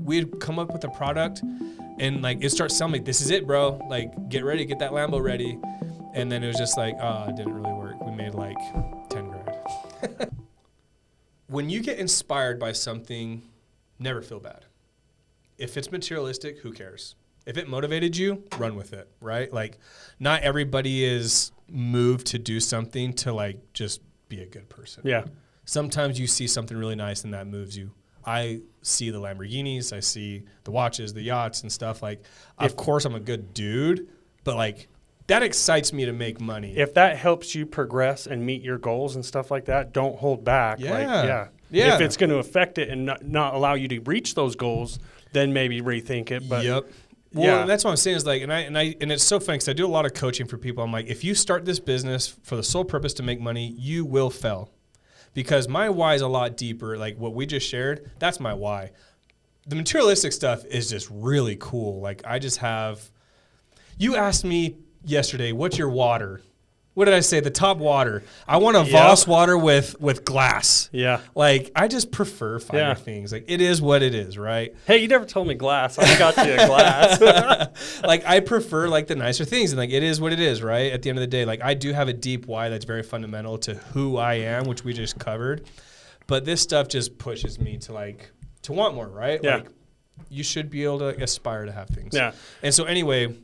we'd come up with a product and like it starts selling like, this is it, bro. Like get ready, get that Lambo ready. And then it was just like, oh, it didn't really work. We made like 10 grand. When you get inspired by something, never feel bad. If it's materialistic, who cares? If it motivated you, run with it, right? Like not everybody is moved to do something to like just be a good person. Yeah. Sometimes you see something really nice and that moves you. I see the Lamborghinis, I see the watches, the yachts and stuff. Like, of course I'm a good dude, but like that excites me to make money. If that helps you progress and meet your goals and stuff like that, don't hold back. Yeah. If it's going to affect it and not allow you to reach those goals, then maybe rethink it. But yep. Well, and that's what I'm saying is like, and it's so funny because I do a lot of coaching for people. I'm like, if you start this business for the sole purpose to make money, you will fail. Because my why is a lot deeper. Like what we just shared, that's my why. The materialistic stuff is just really cool. Like I just have, you asked me yesterday, what's your water? What did I say? The top water. I want a Voss water with glass. Yeah. Like I just prefer finer things. Like it is what it is, right? Hey, you never told me glass. I got you a glass. Like I prefer like the nicer things, and like it is what it is, right? At the end of the day, like I do have a deep why that's very fundamental to who I am, which we just covered. But this stuff just pushes me to like to want more, right? Yeah. Like you should be able to aspire to have things. Yeah. And so anyway,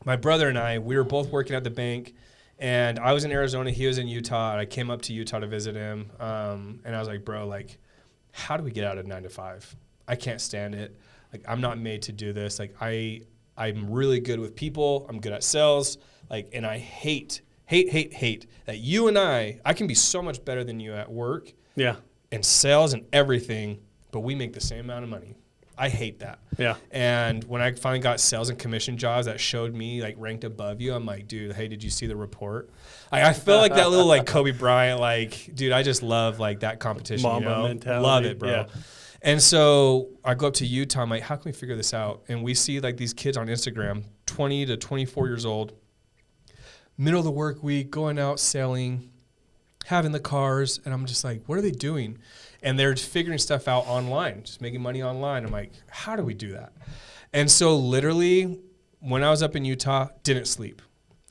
my brother and I, we were both working at the bank. And I was in Arizona, he was in Utah, and I came up to Utah to visit him. And I was like, bro, like, how do we get out of 9 to 5? I can't stand it. Like, I'm not made to do this. Like, I'm really good with people. I'm good at sales. Like, and I hate that you and I can be so much better than you at work. Yeah. And sales and everything, but we make the same amount of money. I hate that. Yeah. And when I finally got sales and commission jobs that showed me like ranked above you, I'm like, dude, hey, did you see the report? I feel like that little like Kobe Bryant, like, dude, I just love like that competition. Mamba mentality. Love it, bro. Yeah. And so I go up to Utah. I'm like, how can we figure this out? And we see like these kids on Instagram, 20 to 24 years old, middle of the work week, going out selling, having the cars. And I'm just like, what are they doing? And they're figuring stuff out online, just making money online. I'm like, how do we do that? And so literally when I was up in Utah, didn't sleep.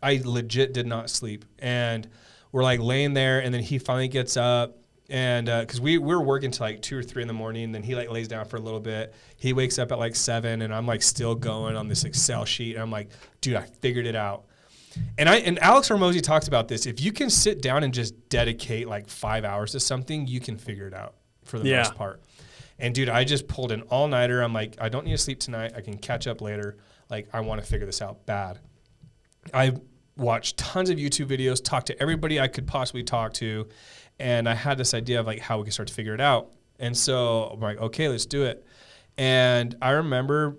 I legit did not sleep. And we're like laying there, and then he finally gets up, and because we were working till like 2 or 3 in the morning, and then he like lays down for a little bit. He wakes up at like 7, and I'm like still going on this Excel sheet. And I'm like, dude, I figured it out. And Alex Hormozy talks about this. If you can sit down and just dedicate like 5 hours to something, you can figure it out for the most part. And dude, I just pulled an all-nighter. I'm like, I don't need to sleep tonight. I can catch up later. Like, I want to figure this out bad. I watched tons of YouTube videos, talked to everybody I could possibly talk to, and I had this idea of like how we could start to figure it out. And so I'm like, okay, let's do it. And I remember,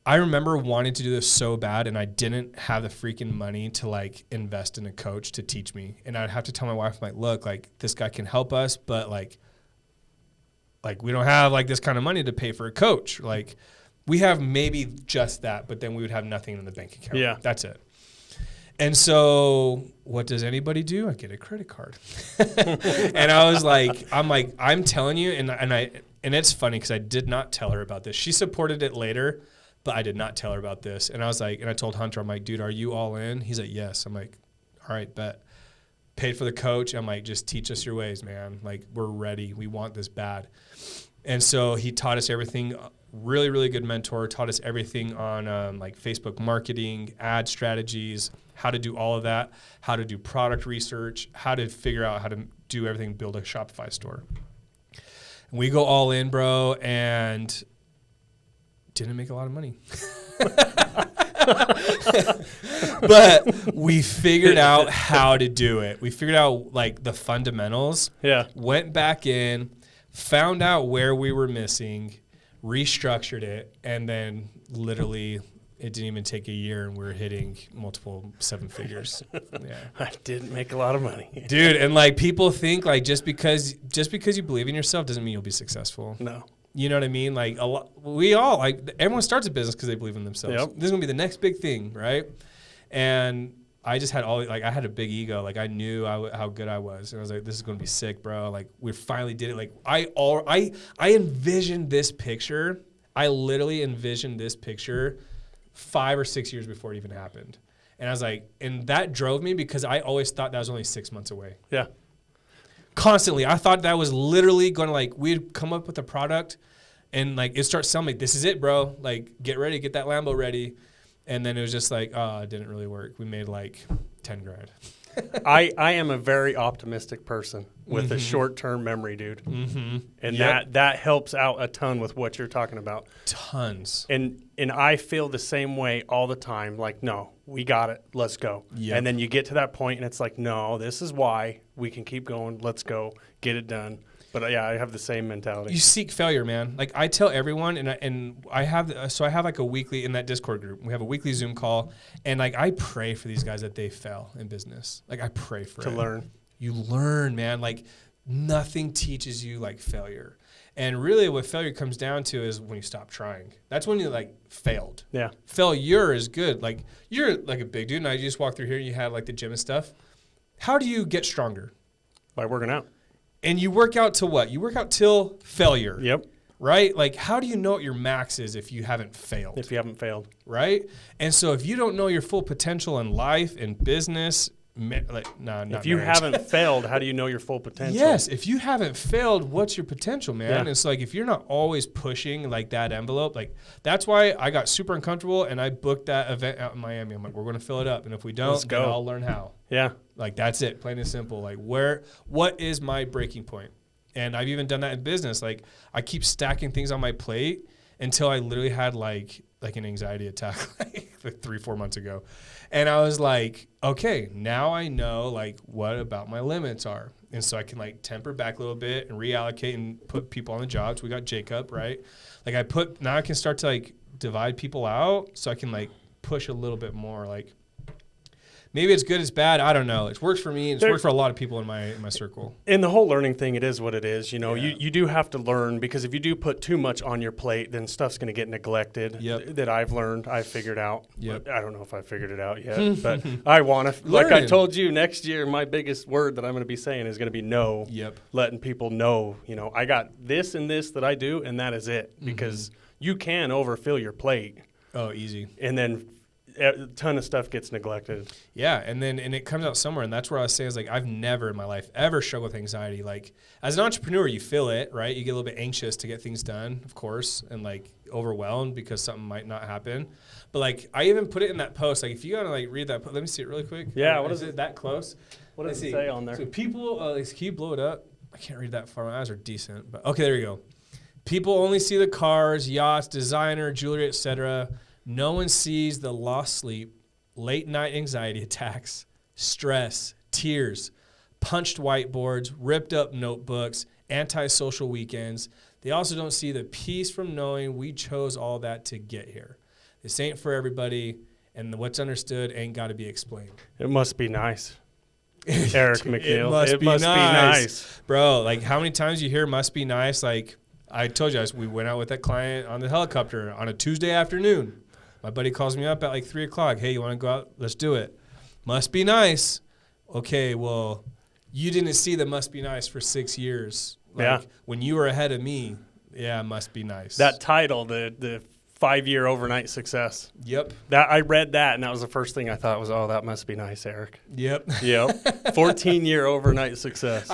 wanting to do this so bad, and I didn't have the freaking money to like invest in a coach to teach me. And I'd have to tell my wife, like, look, like this guy can help us, but like we don't have like this kind of money to pay for a coach. Like we have maybe just that, but then we would have nothing in the bank account. Yeah. That's it. And so what does anybody do? I get a credit card. And I was like, I'm telling you, and it's funny because I did not tell her about this. She supported it later, but I did not tell her about this. And I was like, and I told Hunter, I'm like, dude, are you all in? He's like, yes. I'm like, all right, bet. Paid for the coach. I'm like, just teach us your ways, man. Like, we're ready. We want this bad. And so he taught us everything. Really, really good mentor. Taught us everything on like Facebook marketing, ad strategies, how to do all of that, how to do product research, how to figure out how to do everything, build a Shopify store. And we go all in, bro, and didn't make a lot of money. But we figured out how to do it. We figured out like the fundamentals. Yeah. Went back in, found out where we were missing, restructured it, and then literally it didn't even take a year and we were hitting multiple 7 figures. Yeah. I didn't make a lot of money. Dude, and like people think like just because you believe in yourself doesn't mean you'll be successful. No. You know what I mean? Like everyone starts a business because they believe in themselves. Yep. This is gonna be the next big thing, right? And I just had I had a big ego. Like I knew how good I was. And I was like, this is going to be sick, bro. Like we finally did it. Like I envisioned this picture. I literally envisioned this picture 5 or 6 years before it even happened. And I was like, and that drove me because I always thought that was only 6 months away. Yeah. Constantly. I thought that was literally going to like, we'd come up with a product and like it starts selling like, this is it, bro. Like get ready, get that Lambo ready. And then it was just like, oh, it didn't really work. We made like 10 grand. I am a very optimistic person with a short-term memory, dude. Mm-hmm. And that helps out a ton with what you're talking about. Tons. And I feel the same way all the time. Like, no, we got it. Let's go. Yep. And then you get to that point and it's like, no, this is why we can keep going. Let's go. Get it done. But yeah, I have the same mentality. You seek failure, man. Like I tell everyone, and I have like a weekly in that Discord group. We have a weekly Zoom call, and like I pray for these guys that they fail in business. Like I pray for to learn. You learn, man. Like nothing teaches you like failure. And really, what failure comes down to is when you stop trying. That's when you like failed. Yeah. Failure is good. Like you're like a big dude, and I just walked through here, and you had like the gym and stuff. How do you get stronger? By working out. And you work out to what? You work out till failure. Yep. Right? Like, how do you know what your max is if you haven't failed? If you haven't failed. Right? And so if you don't know your full potential in life, in business, if you haven't failed, how do you know your full potential? Yes. If you haven't failed, what's your potential, man? Yeah. It's like if you're not always pushing like that envelope, like that's why I got super uncomfortable and I booked that event out in Miami. I'm like, we're going to fill it up. And if we don't, then I'll learn how. Yeah. Like that's it, plain and simple. Like what is my breaking point? And I've even done that in business. Like I keep stacking things on my plate until I literally had like an anxiety attack like 3-4 months ago. And I was like, okay, now I know like what about my limits are. And so I can like temper back a little bit and reallocate and put people on the jobs. We got Jacob, right? Like now I can start to like divide people out so I can like push a little bit more. Like maybe it's good, it's bad. I don't know. It's worked for me. It's worked for a lot of people in my circle. In the whole learning thing, it is what it is. You know, you do have to learn because if you do put too much on your plate, then stuff's going to get neglected. Yep. That I've learned, I've figured out. Yep. I don't know if I figured it out yet, but I want to. Like I told you, next year my biggest word that I'm going to be saying is going to be no. Yep. Letting people know, you know, I got this and this that I do, and that is it. Because you can overfill your plate. Oh, easy. And then a ton of stuff gets neglected. Yeah, and it comes out somewhere, and that's where I was saying is like I've never in my life ever struggled with anxiety. Like as an entrepreneur, you feel it, right? You get a little bit anxious to get things done, of course, and like overwhelmed because something might not happen. But like I even put it in that post. Like if you gotta like read that, let me see it really quick. Yeah, what is it that close? What does it say on there? So people, can you blow it up? I can't read that far. My eyes are decent, but okay, there you go. People only see the cars, yachts, designer, jewelry, etc. No one sees the lost sleep, late night anxiety attacks, stress, tears, punched whiteboards, ripped up notebooks, antisocial weekends. They also don't see the peace from knowing we chose all that to get here. This ain't for everybody, and what's understood ain't got to be explained. It must be nice. Eric McNeil. It must be nice. Bro, like how many times you hear must be nice? Like I told you, we went out with that client on the helicopter on a Tuesday afternoon. My buddy calls me up at like 3 o'clock. Hey, you want to go out? Let's do it. Must be nice. Okay, well, you didn't see the must be nice for 6 years. Like, when you were ahead of me, must be nice. That title, the 5-year overnight success. Yep. That I read that, and that was the first thing I thought was, oh, that must be nice, Eric. Yep. 14-year overnight success.